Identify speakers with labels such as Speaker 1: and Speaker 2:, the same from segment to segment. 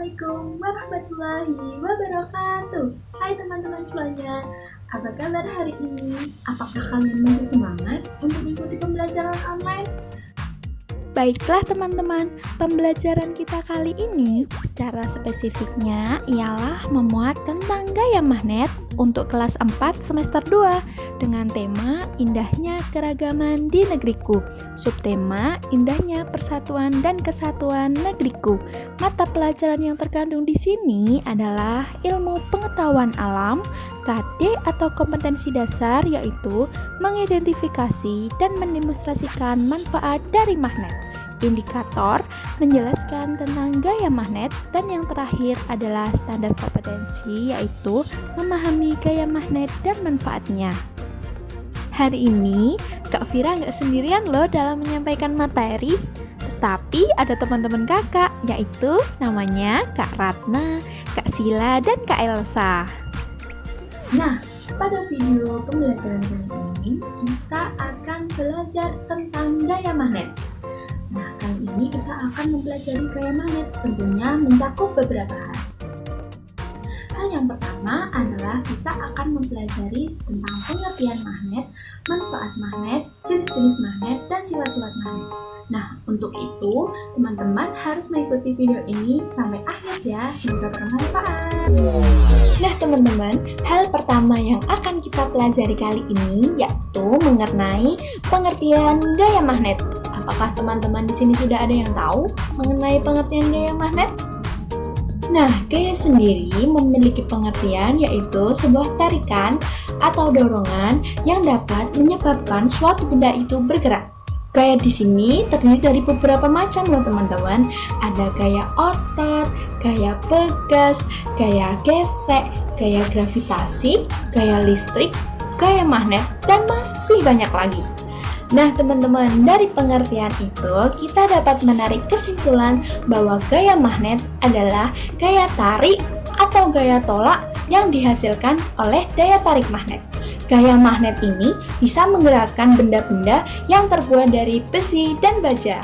Speaker 1: Assalamualaikum warahmatullahi wabarakatuh. Hai teman-teman semuanya, apa kabar hari ini? Apakah kalian masih semangat untuk mengikuti pembelajaran online?
Speaker 2: Baiklah teman-teman, pembelajaran kita kali ini secara spesifiknya ialah memuat tentang gaya magnet untuk kelas 4 semester 2 dengan tema Indahnya Keragaman di Negeriku. Subtema Indahnya Persatuan dan Kesatuan Negeriku. Mata pelajaran yang terkandung di sini adalah ilmu pengetahuan alam, KD atau kompetensi dasar, yaitu mengidentifikasi dan mendemonstrasikan manfaat dari magnet. Indikator menjelaskan tentang gaya magnet, dan yang terakhir adalah standar kompetensi, yaitu memahami gaya magnet dan manfaatnya. Hari ini Kak Vira nggak sendirian loh dalam menyampaikan materi, tetapi ada teman-teman kakak, yaitu namanya Kak Ratna, Kak Sila, dan Kak Elsa.
Speaker 1: Nah, pada video pembelajaran kali ini kita akan belajar tentang gaya magnet. Nah, kali ini kita akan mempelajari gaya magnet, tentunya mencakup beberapa hal. Hal yang pertama adalah kita akan mempelajari tentang pengertian magnet, manfaat magnet, jenis-jenis magnet, dan sifat-sifat magnet. Nah, untuk itu teman-teman harus mengikuti video ini sampai akhir ya, semoga bermanfaat.
Speaker 2: Nah teman-teman, hal pertama yang akan kita pelajari kali ini yaitu mengenai pengertian gaya magnet. Apakah teman-teman di sini sudah ada yang tahu mengenai pengertian gaya magnet? Nah, gaya sendiri memiliki pengertian yaitu sebuah tarikan atau dorongan yang dapat menyebabkan suatu benda itu bergerak. Gaya di sini terdiri dari beberapa macam loh teman-teman. Ada gaya otot, gaya pegas, gaya gesek, gaya gravitasi, gaya listrik, gaya magnet, dan masih banyak lagi. Nah teman-teman, dari pengertian itu kita dapat menarik kesimpulan bahwa gaya magnet adalah gaya tarik atau gaya tolak yang dihasilkan oleh daya tarik magnet. Gaya magnet ini bisa menggerakkan benda-benda yang terbuat dari besi dan baja.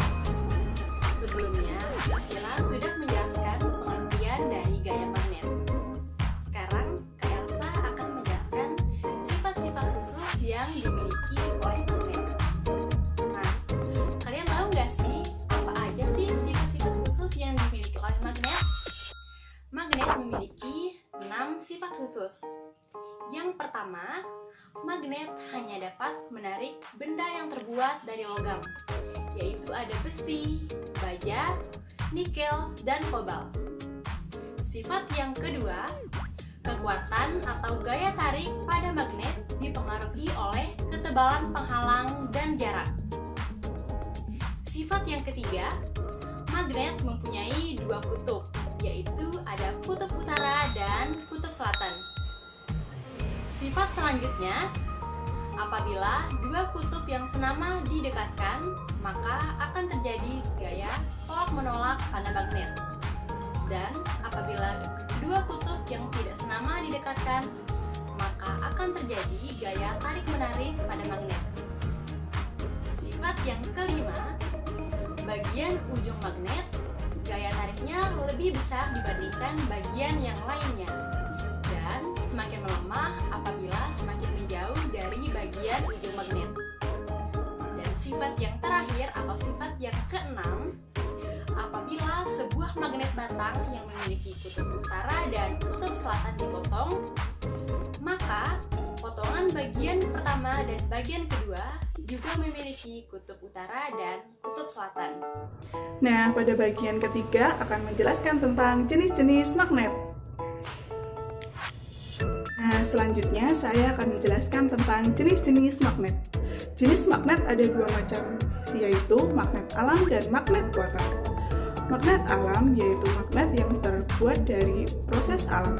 Speaker 3: Sebelumnya, Kak sudah menjelaskan pengertian dari gaya magnet. Sekarang, Kak Elsa akan menjelaskan sifat-sifat khusus yang dimiliki oleh magnet. Nah, kalian tahu nggak sih apa aja sih sifat-sifat khusus yang dimiliki oleh magnet? Magnet memiliki 6 sifat khusus. Yang pertama, magnet hanya dapat menarik benda yang terbuat dari logam, yaitu ada besi, baja, nikel, dan kobalt. Sifat yang kedua, kekuatan atau gaya tarik pada magnet dipengaruhi oleh ketebalan penghalang dan jarak. Sifat yang ketiga, magnet mempunyai dua kutub, yaitu ada kutub utara dan kutub selatan. Sifat selanjutnya, apabila dua kutub yang senama didekatkan, maka akan terjadi gaya tolak-menolak pada magnet. Dan apabila dua kutub yang tidak senama didekatkan, maka akan terjadi gaya tarik-menarik pada magnet. Sifat yang kelima, bagian ujung magnet, gaya tariknya lebih besar dibandingkan bagian yang lainnya, dan semakin melemah apabila semakin menjauh dari bagian ujung magnet. Dan sifat yang terakhir atau sifat yang keenam, apabila sebuah magnet batang yang memiliki kutub utara dan kutub selatan dipotong, maka potongan bagian pertama dan bagian kedua juga memiliki kutub utara dan kutub selatan.
Speaker 4: Nah, pada bagian ketiga akan menjelaskan tentang jenis-jenis magnet. Nah, selanjutnya saya akan menjelaskan tentang jenis-jenis magnet. Jenis magnet ada dua macam, yaitu magnet alam dan magnet buatan. Magnet alam yaitu magnet yang terbuat dari proses alam,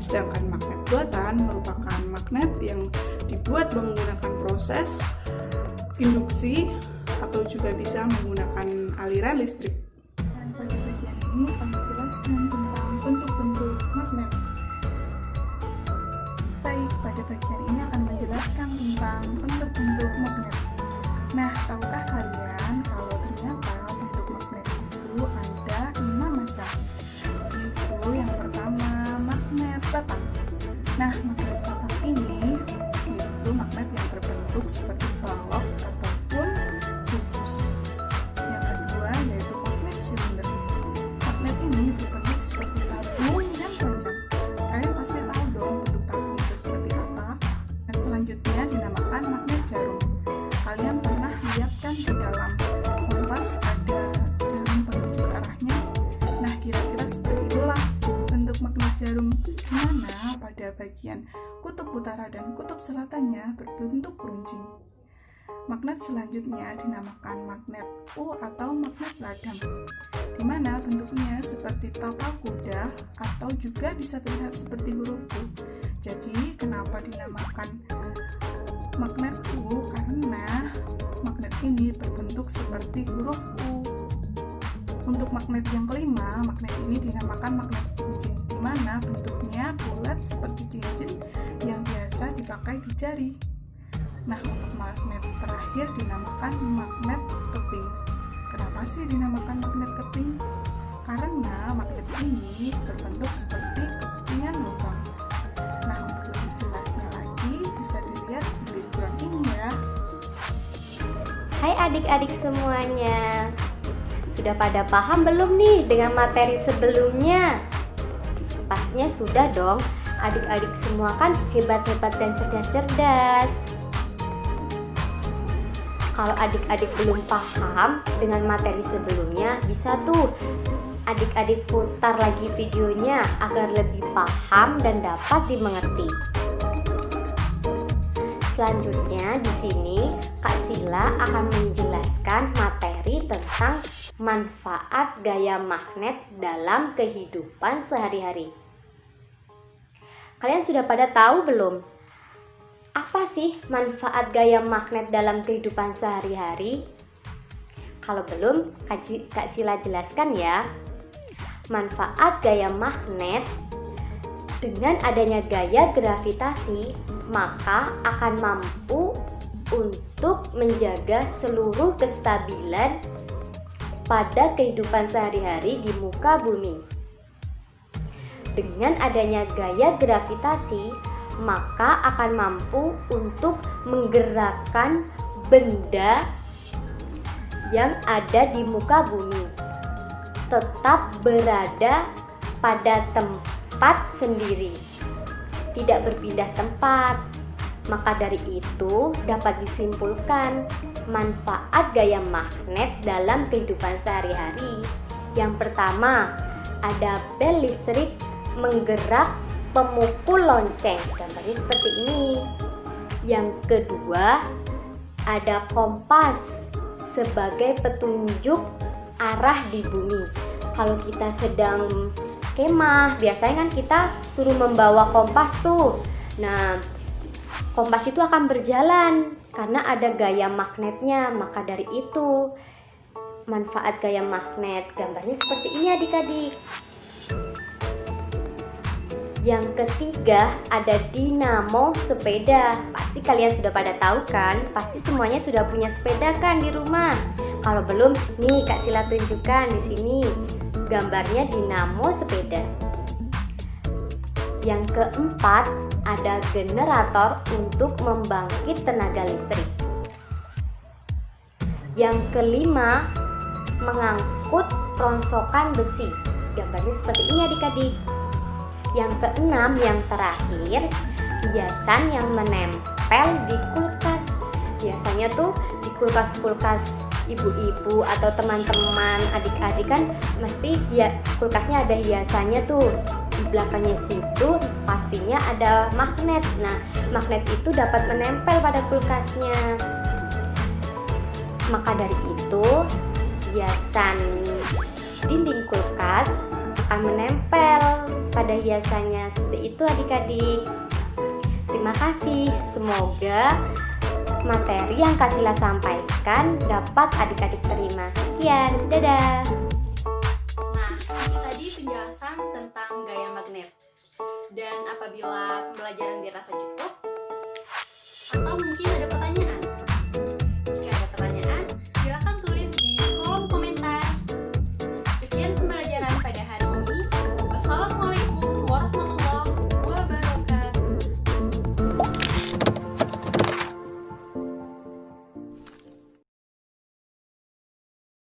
Speaker 4: sedangkan magnet buatan merupakan magnet yang dibuat menggunakan proses induksi atau juga bisa menggunakan aliran listrik. Dan pada bagian ini akan menjelaskan tentang bentuk-bentuk magnet. Baik, pada bagian ini akan menjelaskan tentang bentuk-bentuk magnet. Nah, tahukah kalian kalau ternyata bentuk magnet itu ada 6 macam, yaitu Nah, magnet kotak ini yaitu magnet yang berbentuk seperti balok ataupun kubus. Yang kedua yaitu magnet silinder. Magnet ini berbentuk seperti tabung yang panjang. Kalian pasti tahu dong bentuk tabung itu seperti apa. Dan selanjutnya dinamakan magnet jarum. Kalian pernah lihat kan di dalam kompas ada jarum penunjuk arahnya? Nah, kira-kira seperti itulah bentuk magnet jarum, di mana pada bagian kutub utara dan kutub selatannya berbentuk runcing. Magnet selanjutnya dinamakan magnet U atau magnet ladang, di mana bentuknya seperti tapak kuda atau juga bisa terlihat seperti huruf U. Jadi kenapa dinamakan magnet U? Karena magnet ini berbentuk seperti huruf U. Untuk magnet yang kelima, magnet ini dinamakan magnet cincin, di mana bentuknya bulat seperti cincin yang biasa dipakai di jari. Nah, untuk magnet terakhir dinamakan magnet keping. Kenapa sih dinamakan magnet keping? Karena magnet ini berbentuk seperti kepingan lubang. Nah, untuk lebih jelasnya lagi bisa dilihat di background ini ya.
Speaker 5: Hai adik-adik semuanya, sudah pada paham belum nih dengan materi sebelumnya? Pastinya sudah dong, adik-adik semua kan hebat-hebat dan cerdas-cerdas. Kalau adik-adik belum paham dengan materi sebelumnya, bisa tuh adik-adik putar lagi videonya agar lebih paham dan dapat dimengerti. Selanjutnya di sini Kak Sila akan menjelaskan materi tentang manfaat gaya magnet dalam kehidupan sehari-hari. Kalian sudah pada tahu belum? Apa sih manfaat gaya magnet dalam kehidupan sehari-hari? Kalau belum, Kak Sila jelaskan ya. Manfaat gaya magnet, dengan adanya gaya gravitasi, maka akan mampu untuk menjaga seluruh kestabilan pada kehidupan sehari-hari di muka bumi. Dengan adanya gaya gravitasi, maka akan mampu untuk menggerakkan benda yang ada di muka bumi tetap berada pada tempat sendiri, tidak berpindah tempat. Maka dari itu dapat disimpulkan manfaat gaya magnet dalam kehidupan sehari-hari. Yang pertama, ada bel listrik menggerak pemukul lonceng, gambarnya seperti ini. Yang kedua, ada kompas sebagai petunjuk arah di bumi. Kalau kita sedang kemah, biasanya kan kita suruh membawa kompas tuh. Nah, kompas itu akan berjalan karena ada gaya magnetnya. Maka dari itu manfaat gaya magnet, gambarnya seperti ini adik-adik. Yang ketiga, ada dinamo sepeda. Pasti kalian sudah pada tahu kan? Pasti semuanya sudah punya sepeda kan di rumah. Kalau belum, nih Kak Sila tunjukkan di sini gambarnya dinamo sepeda. Yang keempat, ada generator untuk membangkit tenaga listrik. Yang kelima, mengangkut rongsokan besi. Gambarnya seperti ini adik-adik. Yang keenam, yang terakhir, hiasan yang menempel di kulkas. Biasanya tuh di kulkas-kulkas ibu-ibu atau teman-teman adik-adik kan mesti ya kulkasnya ada hiasannya tuh. Di belakangnya situ pastinya ada magnet. Nah, magnet itu dapat menempel pada kulkasnya. Maka dari itu, hiasan dinding kulkas akan menempel pada hiasannya. Seperti itu adik-adik. Terima kasih. Semoga materi yang Kak Sila sampaikan dapat adik-adik terima. Sekian, dadah.
Speaker 3: Nah, itu tadi penjelasan tentang gaya magnet. Dan apabila pembelajaran dirasa cukup, atau mungkin ada